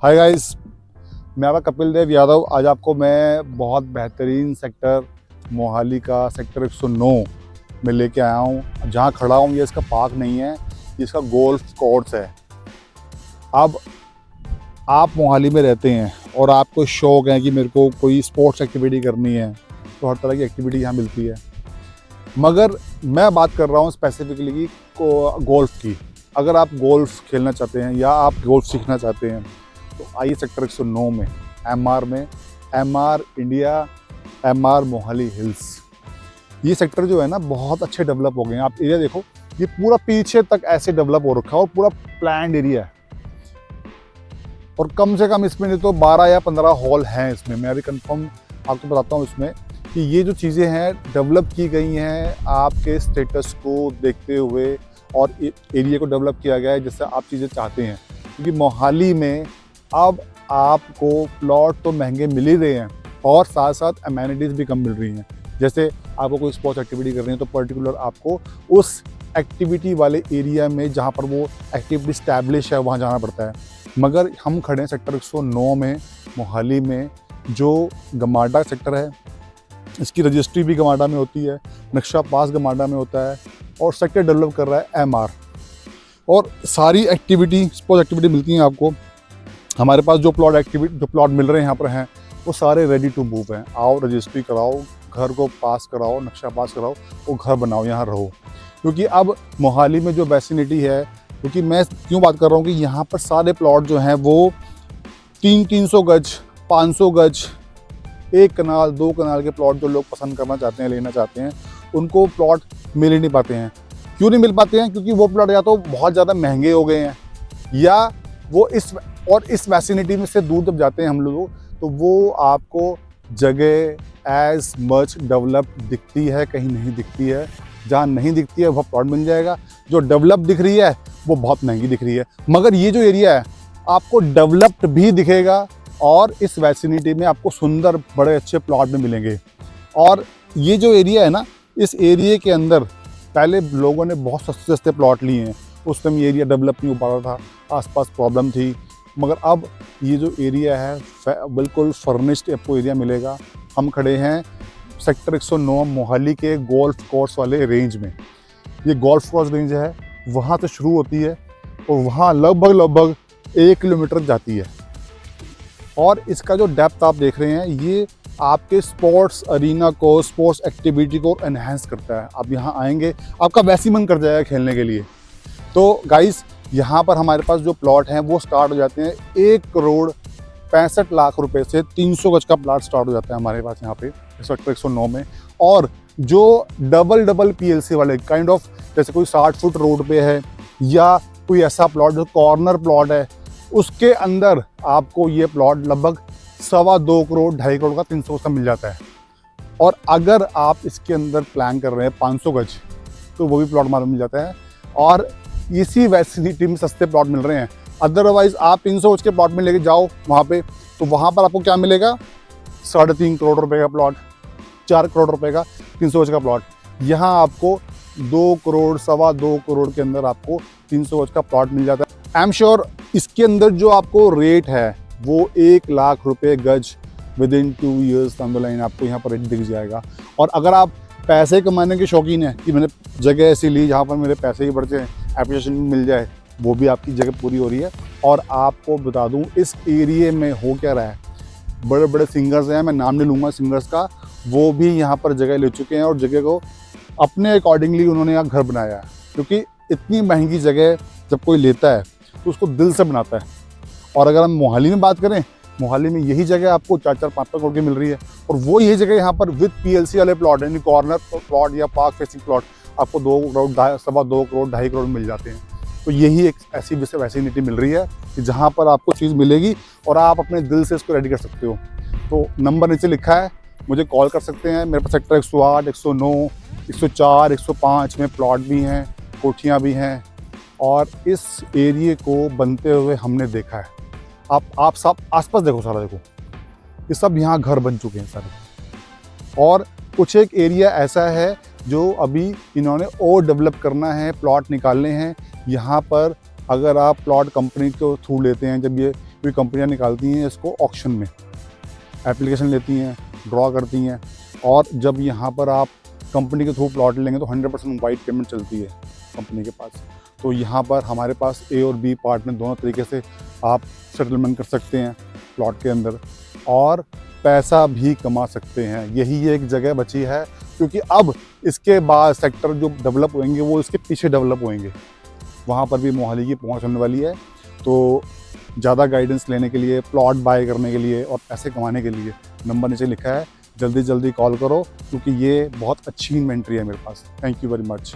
Hi guys, मैं आपका कपिल देव यादव। आज आपको मैं बहुत बेहतरीन सेक्टर मोहाली का सेक्टर 109 में लेके आया हूँ। जहाँ खड़ा हूँ ये इसका पार्क नहीं है, ये इसका गोल्फ कोर्स है। अब आप मोहाली में रहते हैं और आपको शौक है कि मेरे को कोई स्पोर्ट्स एक्टिविटी करनी है, तो हर तरह की एक्टिविटी यहाँ मिलती है। मगर मैं बात कर रहा हूँ स्पेसिफिकली कि गोल्फ की। अगर आप गोल्फ खेलना चाहते हैं या आप गोल्फ सीखना चाहते हैं तो आइए सेक्टर 109 में MR India, MR Mohali hills. ये सेक्टर जो है ना बहुत अच्छे डेवलप हो गए हैं। आप एरिया देखो, ये पूरा पीछे तक ऐसे डेवलप हो रखा है और पूरा प्लान्ड एरिया है। और कम से कम इसमें नहीं तो 12 या 15 हॉल हैं इसमें। मैं अभी कंफर्म आपको बताता हूँ इसमें कि ये जो चीज़ें हैं डेवलप की गई हैं आपके स्टेटस को देखते हुए, और एरिया को डेवलप किया गया है जैसे आप चीज़ें चाहते हैं। क्योंकि मोहाली में अब आपको प्लॉट तो महंगे मिल ही रहे हैं और साथ साथ अमेनिटीज़ भी कम मिल रही हैं। जैसे आपको कोई स्पोर्ट्स एक्टिविटी करनी है तो पर्टिकुलर आपको उस एक्टिविटी वाले एरिया में जहाँ पर वो एक्टिविटी स्टैब्लिश है वहाँ जाना पड़ता है। मगर हम खड़े हैं सेक्टर 109 में मोहाली में, जो गमाडा सेक्टर है। इसकी रजिस्ट्री भी गमाडा में होती है, नक्शा पास गमाडा में होता है, और सेक्टर डेवलप कर रहा है एमआर। और सारी एक्टिविटी स्पोर्ट्स एक्टिविटी मिलती हैं आपको। हमारे पास जो प्लॉट मिल रहे हैं यहाँ पर हैं वो सारे रेडी टू मूव हैं। आओ, रजिस्ट्री कराओ, घर को पास कराओ, नक्शा पास कराओ और घर बनाओ, यहाँ रहो। क्योंकि अब मोहाली में जो वैसिनिटी है, क्योंकि मैं क्यों बात कर रहा हूँ कि यहाँ पर सारे प्लॉट जो हैं वो 300 गज, 500 गज, 1 कनाल 2 कनाल के प्लॉट जो लोग पसंद करना चाहते हैं, लेना चाहते हैं, उनको प्लॉट मिल ही नहीं पाते हैं। क्यों नहीं मिल पाते हैं? क्योंकि वो प्लॉट या तो बहुत ज़्यादा महंगे हो गए हैं, या वो इस वैसिनिटी में से दूर जब जाते हैं हम लोग तो वो आपको जगह एज मच डेवलप दिखती है, कहीं नहीं दिखती है। जहाँ नहीं दिखती है वह प्लॉट मिल जाएगा, जो डेवलप दिख रही है वो बहुत महंगी दिख रही है। मगर ये जो एरिया है आपको डेवलप्ड भी दिखेगा और इस वैसिनिटी में आपको सुंदर बड़े अच्छे प्लॉट में मिलेंगे। और ये जो एरिया है ना, इस एरिया के अंदर पहले लोगों ने बहुत सस्ते सस्ते प्लॉट लिए हैं। उस टाइम ये एरिया डेवलप नहीं हो पा रहा था, आसपास प्रॉब्लम थी। मगर अब ये जो एरिया है बिल्कुल फर्निश्ड आपको एरिया मिलेगा। हम खड़े हैं सेक्टर 109 मोहाली के गोल्फ कोर्स वाले रेंज में। ये गोल्फ कोर्स रेंज है, वहाँ से शुरू होती है और वहाँ लगभग 1 किलोमीटर जाती है। और इसका जो डेप्थ आप देख रहे हैं ये आपके स्पोर्ट्स अरीना को, स्पोर्ट्स एक्टिविटी को एनहांस करता है। आप यहाँ आएंगे आपका वैसे ही मन कर जाएगा खेलने के लिए। तो गाइस, यहाँ पर हमारे पास जो प्लॉट हैं वो स्टार्ट हो जाते हैं 1,65,00,000 रुपए से। 300 गज का प्लॉट स्टार्ट हो जाता है हमारे पास यहाँ पे सेक्टर 109 में। और जो डबल पीएलसी वाले काइंड ऑफ, जैसे कोई 60 फुट रोड पे है या कोई ऐसा प्लॉट जो कॉर्नर प्लॉट है, उसके अंदर आपको ये प्लॉट लगभग 2.25 करोड़ 2.5 करोड़ का 300 गज का मिल जाता है। और अगर आप इसके अंदर प्लान कर रहे हैं 500 गज तो वो भी प्लॉट हमारा मिल जाता है। और इसी वैसिनिटी में सस्ते प्लॉट मिल रहे हैं। अदरवाइज आप 300 गज के प्लॉट में लेके जाओ वहाँ पे, तो वहाँ पर आपको क्या मिलेगा? 3.5 करोड़ रुपए का प्लॉट, 4 करोड़ रुपए का 300 गज का प्लॉट। यहाँ आपको 2 करोड़ 2.25 करोड़ के अंदर आपको 300 गज का प्लॉट मिल जाता है। आई एम श्योर इसके अंदर जो आपको रेट है वो 1 लाख रुपए गज with in 2 years down the line आपको यहाँ पर रेट दिख जाएगा। और अगर आप पैसे कमाने के शौकीन हैं कि मैंने जगह ऐसी ली जहाँ पर मेरे पैसे ही बढ़ जाए, एप्लीकेशन भी मिल जाए, वो भी आपकी जगह पूरी हो रही है। और आपको बता दूं इस एरिया में हो क्या रहा है, बड़े बड़े सिंगर्स हैं, मैं नाम नहीं लूँगा सिंगर्स का, वो भी यहाँ पर जगह ले चुके हैं और जगह को अपने अकॉर्डिंगली उन्होंने यहाँ घर बनाया है। क्योंकि इतनी महंगी जगह जब कोई लेता है तो उसको दिल से बनाता है। और अगर हम मोहाली में बात करें, मोहाली में यही जगह आपको 4-4, 5-5 करोड़ की मिल रही है। और वो यही जगह यहाँ पर विद पीएलसी वाले प्लॉट यानी कॉर्नर प्लॉट या पार्क फेसिंग प्लॉट आपको 2 करोड़ 2.25 करोड़ 2.5 करोड़ मिल जाते हैं। तो यही एक ऐसी वैसिनिटी मिल रही है कि जहाँ पर आपको चीज़ मिलेगी और आप अपने दिल से इसको रेडी कर सकते हो। तो नंबर नीचे लिखा है, मुझे कॉल कर सकते हैं। मेरे पास सेक्टर 108, 109, 104, 105 में प्लॉट भी हैं, कोठियाँ भी हैं। और इस एरिए को बनते हुए हमने देखा है। आप सब आसपास देखो, सारा देखो, ये सब यहाँ घर बन चुके हैं सारे। और कुछ एक एरिया ऐसा है जो अभी इन्होंने और डेवलप करना है, प्लॉट निकालने हैं। यहाँ पर अगर आप प्लॉट कंपनी के थ्रू लेते हैं, जब ये तो ये कंपनियाँ निकालती हैं इसको ऑक्शन में, एप्लीकेशन लेती हैं, ड्रॉ करती हैं, और जब यहाँ पर आप कंपनी के थ्रू प्लॉट लेंगे तो 100% वाइट पेमेंट चलती है कंपनी के पास। तो यहाँ पर हमारे पास ए और बी पार्टनर दोनों तरीके से आप सेटलमेंट कर सकते हैं प्लॉट के अंदर, और पैसा भी कमा सकते हैं। यही एक जगह बची है, क्योंकि अब इसके बाद सेक्टर जो डेवलप होंगे वो इसके पीछे डेवलप होंगे, वहाँ पर भी मोहाली की पहुँच होने वाली है। तो ज़्यादा गाइडेंस लेने के लिए, प्लॉट बाय करने के लिए और पैसे कमाने के लिए नंबर नीचे लिखा है, जल्दी जल्दी कॉल करो, क्योंकि ये बहुत अच्छी इन्वेंट्री है मेरे पास। Thank you very much.